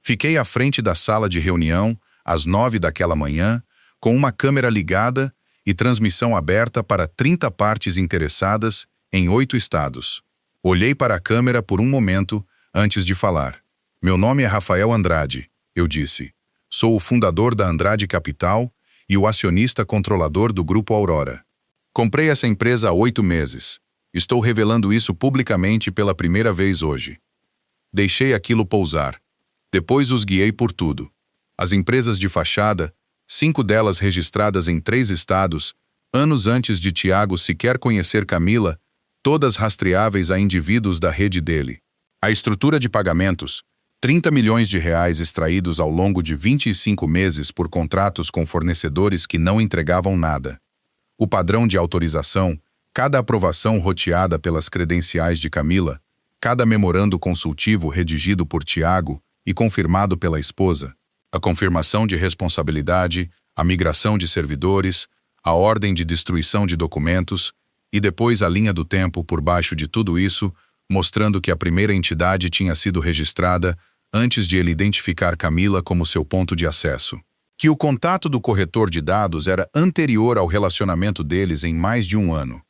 Speaker 1: Fiquei à frente da sala de reunião, às 9 daquela manhã, com uma câmera ligada e transmissão aberta para 30 partes interessadas em 8 estados. Olhei para a câmera por um momento antes de falar. Meu nome é Rafael Andrade, eu disse. Sou o fundador da Andrade Capital e o acionista controlador do Grupo Aurora. Comprei essa empresa há 8 meses. Estou revelando isso publicamente pela primeira vez hoje. Deixei aquilo pousar. Depois os guiei por tudo. As empresas de fachada, 5 delas registradas em 3 estados, anos antes de Tiago sequer conhecer Camila, todas rastreáveis a indivíduos da rede dele. A estrutura de pagamentos, 30 milhões de reais extraídos ao longo de 25 meses por contratos com fornecedores que não entregavam nada. O padrão de autorização, cada aprovação roteada pelas credenciais de Camila, cada memorando consultivo redigido por Tiago e confirmado pela esposa, a confirmação de responsabilidade, a migração de servidores, a ordem de destruição de documentos e depois a linha do tempo por baixo de tudo isso, mostrando que a primeira entidade tinha sido registrada antes de ele identificar Camila como seu ponto de acesso. Que o contato do corretor de dados era anterior ao relacionamento deles em mais de um ano.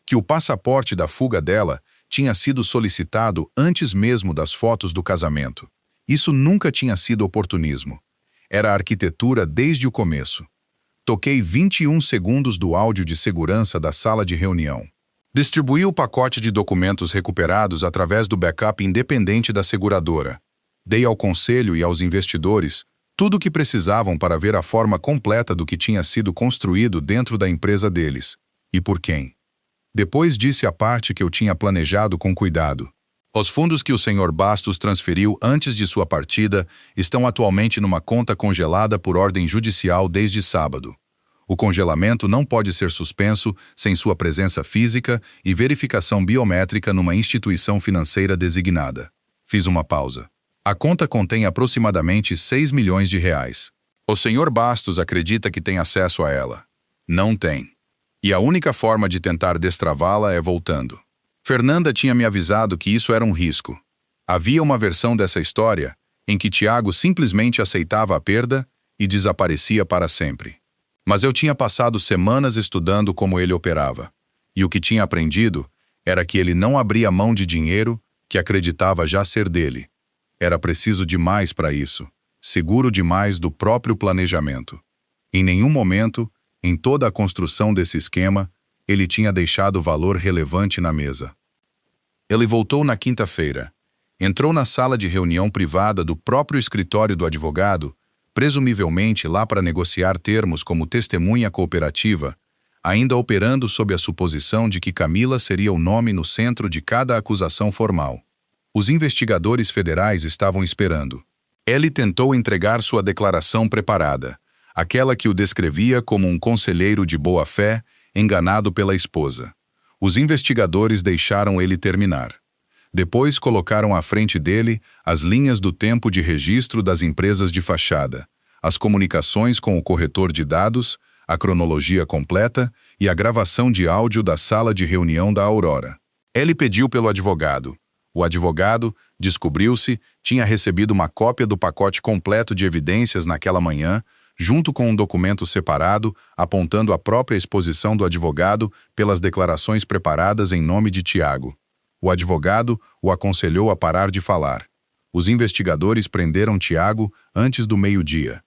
Speaker 1: Que o passaporte da fuga dela tinha sido solicitado antes mesmo das fotos do casamento. Isso nunca tinha sido oportunismo. Era arquitetura desde o começo. Toquei 21 segundos do áudio de segurança da sala de reunião. Distribuí o pacote de documentos recuperados através do backup independente da seguradora. Dei ao conselho e aos investidores tudo o que precisavam para ver a forma completa do que tinha sido construído dentro da empresa deles. E por quem. Depois disse a parte que eu tinha planejado com cuidado. Os fundos que o Sr. Bastos transferiu antes de sua partida estão atualmente numa conta congelada por ordem judicial desde sábado. O congelamento não pode ser suspenso sem sua presença física e verificação biométrica numa instituição financeira designada. Fiz uma pausa. A conta contém aproximadamente 6 milhões de reais. O Sr. Bastos acredita que tem acesso a ela. Não tem. E a única forma de tentar destravá-la é voltando. Fernanda tinha me avisado que isso era um risco. Havia uma versão dessa história em que Tiago simplesmente aceitava a perda e desaparecia para sempre. Mas eu tinha passado semanas estudando como ele operava. E o que tinha aprendido era que ele não abria mão de dinheiro que acreditava já ser dele. Era preciso demais para isso, seguro demais do próprio planejamento. Em nenhum momento, em toda a construção desse esquema, ele tinha deixado valor relevante na mesa. Ele voltou na quinta-feira. Entrou na sala de reunião privada do próprio escritório do advogado, presumivelmente lá para negociar termos como testemunha cooperativa, ainda operando sob a suposição de que Camila seria o nome no centro de cada acusação formal. Os investigadores federais estavam esperando. Ele tentou entregar sua declaração preparada, aquela que o descrevia como um conselheiro de boa-fé, enganado pela esposa. Os investigadores deixaram ele terminar. Depois colocaram à frente dele as linhas do tempo de registro das empresas de fachada, as comunicações com o corretor de dados, a cronologia completa e a gravação de áudio da sala de reunião da Aurora. Ele pediu pelo advogado. O advogado, descobriu-se, tinha recebido uma cópia do pacote completo de evidências naquela manhã, junto com um documento separado, apontando a própria exposição do advogado pelas declarações preparadas em nome de Tiago. O advogado o aconselhou a parar de falar. Os investigadores prenderam Tiago antes do meio-dia.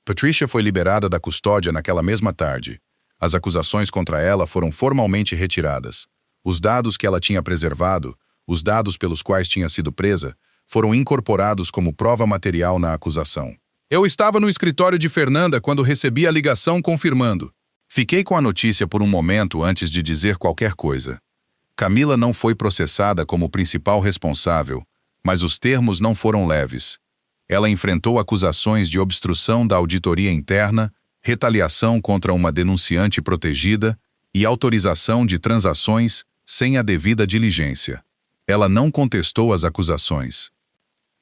Speaker 1: Patricia foi liberada da custódia naquela mesma tarde. As acusações contra ela foram formalmente retiradas. Os dados que ela tinha preservado, os dados pelos quais tinha sido presa, foram incorporados como prova material na acusação. Eu estava no escritório de Fernanda quando recebi a ligação confirmando. Fiquei com a notícia por um momento antes de dizer qualquer coisa. Camila não foi processada como principal responsável, mas os termos não foram leves. Ela enfrentou acusações de obstrução da auditoria interna, retaliação contra uma denunciante protegida e autorização de transações sem a devida diligência. Ela não contestou as acusações.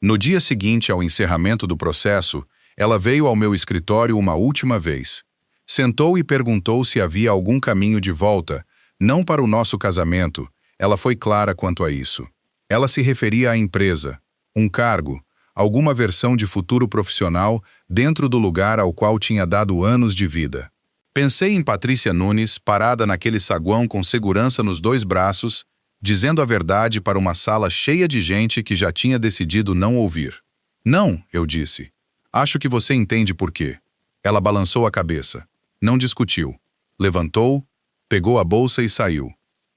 Speaker 1: No dia seguinte ao encerramento do processo, ela veio ao meu escritório uma última vez. Sentou e perguntou se havia algum caminho de volta, não para o nosso casamento. Ela foi clara quanto a isso. Ela se referia à empresa, um cargo, alguma versão de futuro profissional dentro do lugar ao qual tinha dado anos de vida. Pensei em Patrícia Nunes, parada naquele saguão com segurança nos 2 braços, dizendo a verdade para uma sala cheia de gente que já tinha decidido não ouvir. Não, eu disse. Acho que você entende por quê. Ela balançou a cabeça. Não discutiu. Levantou, pegou a bolsa e saiu.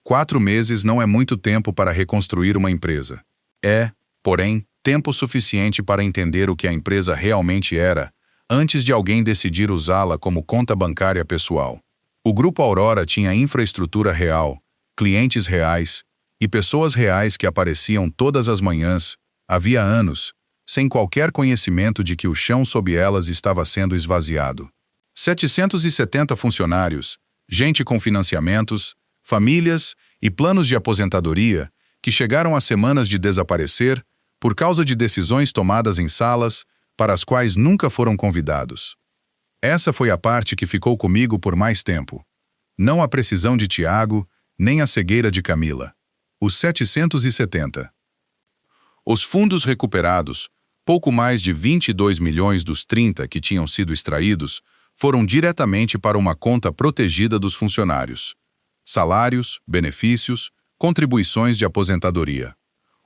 Speaker 1: 4 meses não é muito tempo para reconstruir uma empresa. É, porém, tempo suficiente para entender o que a empresa realmente era, antes de alguém decidir usá-la como conta bancária pessoal. O Grupo Aurora tinha infraestrutura real, clientes reais e pessoas reais que apareciam todas as manhãs, havia anos, sem qualquer conhecimento de que o chão sob elas estava sendo esvaziado. 770 funcionários, gente com financiamentos, famílias e planos de aposentadoria que chegaram a semanas de desaparecer por causa de decisões tomadas em salas para as quais nunca foram convidados. Essa foi a parte que ficou comigo por mais tempo. Não a precisão de Tiago, nem a cegueira de Camila. Os 770. Os fundos recuperados, pouco mais de 22 milhões dos 30 que tinham sido extraídos, foram diretamente para uma conta protegida dos funcionários. Salários, benefícios, contribuições de aposentadoria.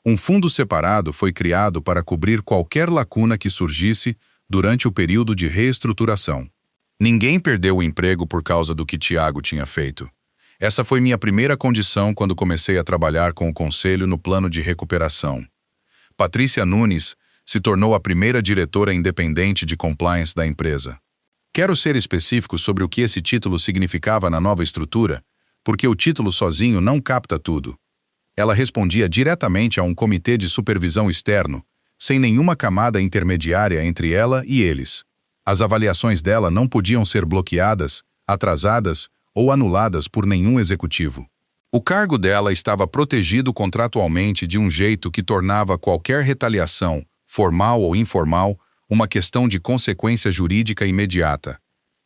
Speaker 1: Um fundo separado foi criado para cobrir qualquer lacuna que surgisse durante o período de reestruturação. Ninguém perdeu o emprego por causa do que Tiago tinha feito. Essa foi minha primeira condição quando comecei a trabalhar com o Conselho no plano de recuperação. Patrícia Nunes se tornou a primeira diretora independente de compliance da empresa. Quero ser específico sobre o que esse título significava na nova estrutura, porque o título sozinho não capta tudo. Ela respondia diretamente a um comitê de supervisão externo, sem nenhuma camada intermediária entre ela e eles. As avaliações dela não podiam ser bloqueadas, atrasadas ou anuladas por nenhum executivo. O cargo dela estava protegido contratualmente de um jeito que tornava qualquer retaliação, formal ou informal, uma questão de consequência jurídica imediata.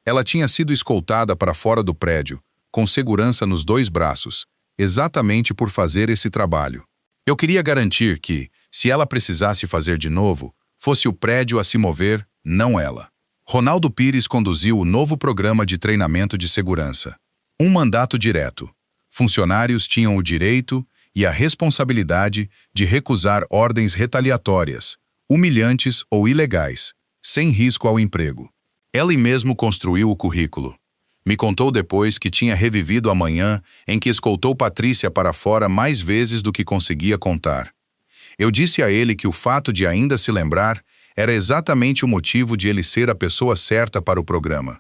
Speaker 1: Ela tinha sido escoltada para fora do prédio, com segurança nos 2 braços, exatamente por fazer esse trabalho. Eu queria garantir que, se ela precisasse fazer de novo, fosse o prédio a se mover, não ela. Ronaldo Pires conduziu o novo programa de treinamento de segurança. Um mandato direto. Funcionários tinham o direito e a responsabilidade de recusar ordens retaliatórias, humilhantes ou ilegais, sem risco ao emprego. Ela mesmo construiu o currículo. Me contou depois que tinha revivido a manhã em que escoltou Patrícia para fora mais vezes do que conseguia contar. Eu disse a ele que o fato de ainda se lembrar era exatamente o motivo de ele ser a pessoa certa para o programa.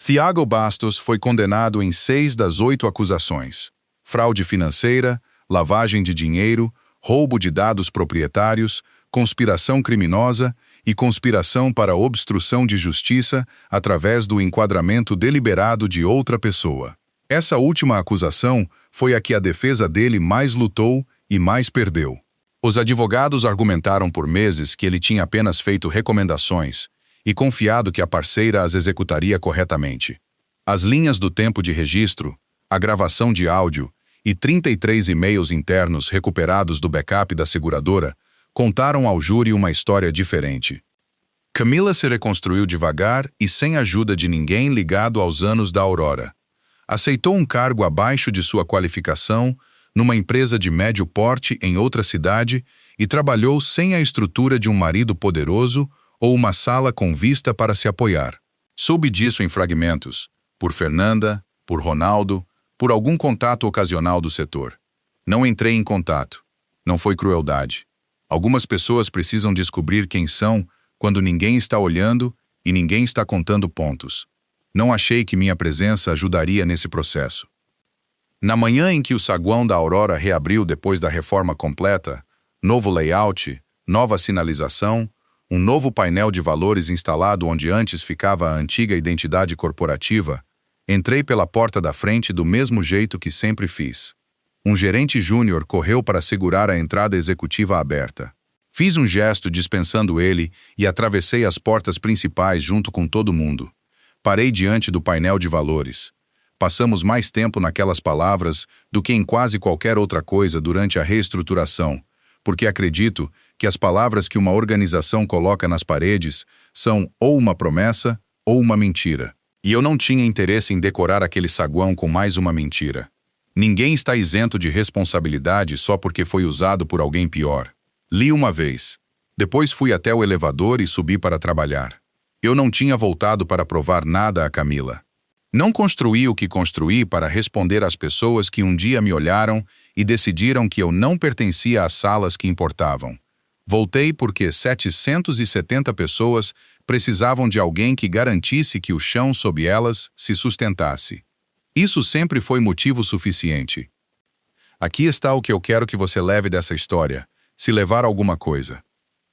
Speaker 1: Thiago Bastos foi condenado em 6 das 8 acusações: fraude financeira, lavagem de dinheiro, roubo de dados proprietários, conspiração criminosa e conspiração para obstrução de justiça através do enquadramento deliberado de outra pessoa. Essa última acusação foi a que a defesa dele mais lutou e mais perdeu. Os advogados argumentaram por meses que ele tinha apenas feito recomendações e confiado que a parceira as executaria corretamente. As linhas do tempo de registro, a gravação de áudio e 33 e-mails internos recuperados do backup da seguradora contaram ao júri uma história diferente. Camila se reconstruiu devagar e sem ajuda de ninguém ligado aos anos da Aurora. Aceitou um cargo abaixo de sua qualificação, numa empresa de médio porte em outra cidade e trabalhou sem a estrutura de um marido poderoso ou uma sala com vista para se apoiar. Soube disso em fragmentos, por Fernanda, por Ronaldo, por algum contato ocasional do setor. Não entrei em contato. Não foi crueldade. Algumas pessoas precisam descobrir quem são quando ninguém está olhando e ninguém está contando pontos. Não achei que minha presença ajudaria nesse processo. Na manhã em que o saguão da Aurora reabriu depois da reforma completa, novo layout, nova sinalização, um novo painel de valores instalado onde antes ficava a antiga identidade corporativa, entrei pela porta da frente do mesmo jeito que sempre fiz. Um gerente júnior correu para segurar a entrada executiva aberta. Fiz um gesto dispensando ele e atravessei as portas principais junto com todo mundo. Parei diante do painel de valores. Passamos mais tempo naquelas palavras do que em quase qualquer outra coisa durante a reestruturação, porque acredito que as palavras que uma organização coloca nas paredes são ou uma promessa ou uma mentira. E eu não tinha interesse em decorar aquele saguão com mais uma mentira. Ninguém está isento de responsabilidade só porque foi usado por alguém pior. Li uma vez. Depois fui até o elevador e subi para trabalhar. Eu não tinha voltado para provar nada a Camila. Não construí o que construí para responder às pessoas que um dia me olharam e decidiram que eu não pertencia às salas que importavam. Voltei porque 770 pessoas precisavam de alguém que garantisse que o chão sob elas se sustentasse. Isso sempre foi motivo suficiente. Aqui está o que eu quero que você leve dessa história, se levar alguma coisa.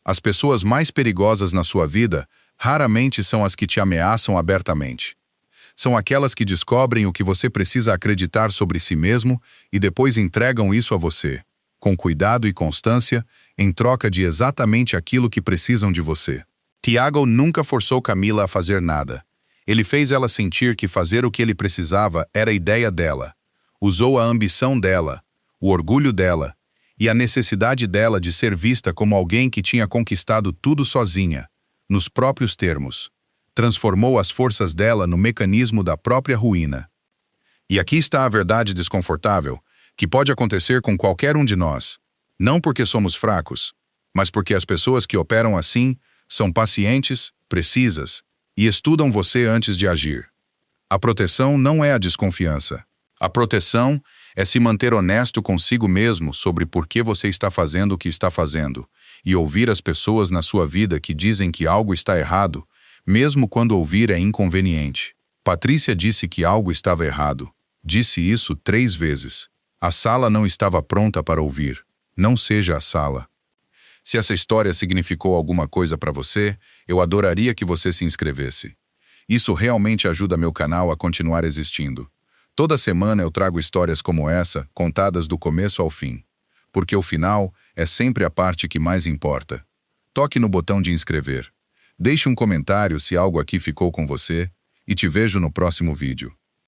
Speaker 1: As pessoas mais perigosas na sua vida raramente são as que te ameaçam abertamente. São aquelas que descobrem o que você precisa acreditar sobre si mesmo e depois entregam isso a você, com cuidado e constância, em troca de exatamente aquilo que precisam de você. Tiago nunca forçou Camila a fazer nada. Ele fez ela sentir que fazer o que ele precisava era a ideia dela. Usou a ambição dela, o orgulho dela e a necessidade dela de ser vista como alguém que tinha conquistado tudo sozinha, nos próprios termos. Transformou as forças dela no mecanismo da própria ruína. E aqui está a verdade desconfortável, que pode acontecer com qualquer um de nós, não porque somos fracos, mas porque as pessoas que operam assim são pacientes, precisas e estudam você antes de agir. A proteção não é a desconfiança. A proteção é se manter honesto consigo mesmo sobre por que você está fazendo o que está fazendo e ouvir as pessoas na sua vida que dizem que algo está errado, mesmo quando ouvir é inconveniente. Patrícia disse que algo estava errado. Disse isso 3 vezes. A sala não estava pronta para ouvir. Não seja a sala. Se essa história significou alguma coisa para você, eu adoraria que você se inscrevesse. Isso realmente ajuda meu canal a continuar existindo. Toda semana eu trago histórias como essa, contadas do começo ao fim. Porque o final é sempre a parte que mais importa. Toque no botão de inscrever. Deixe um comentário se algo aqui ficou com você e te vejo no próximo vídeo.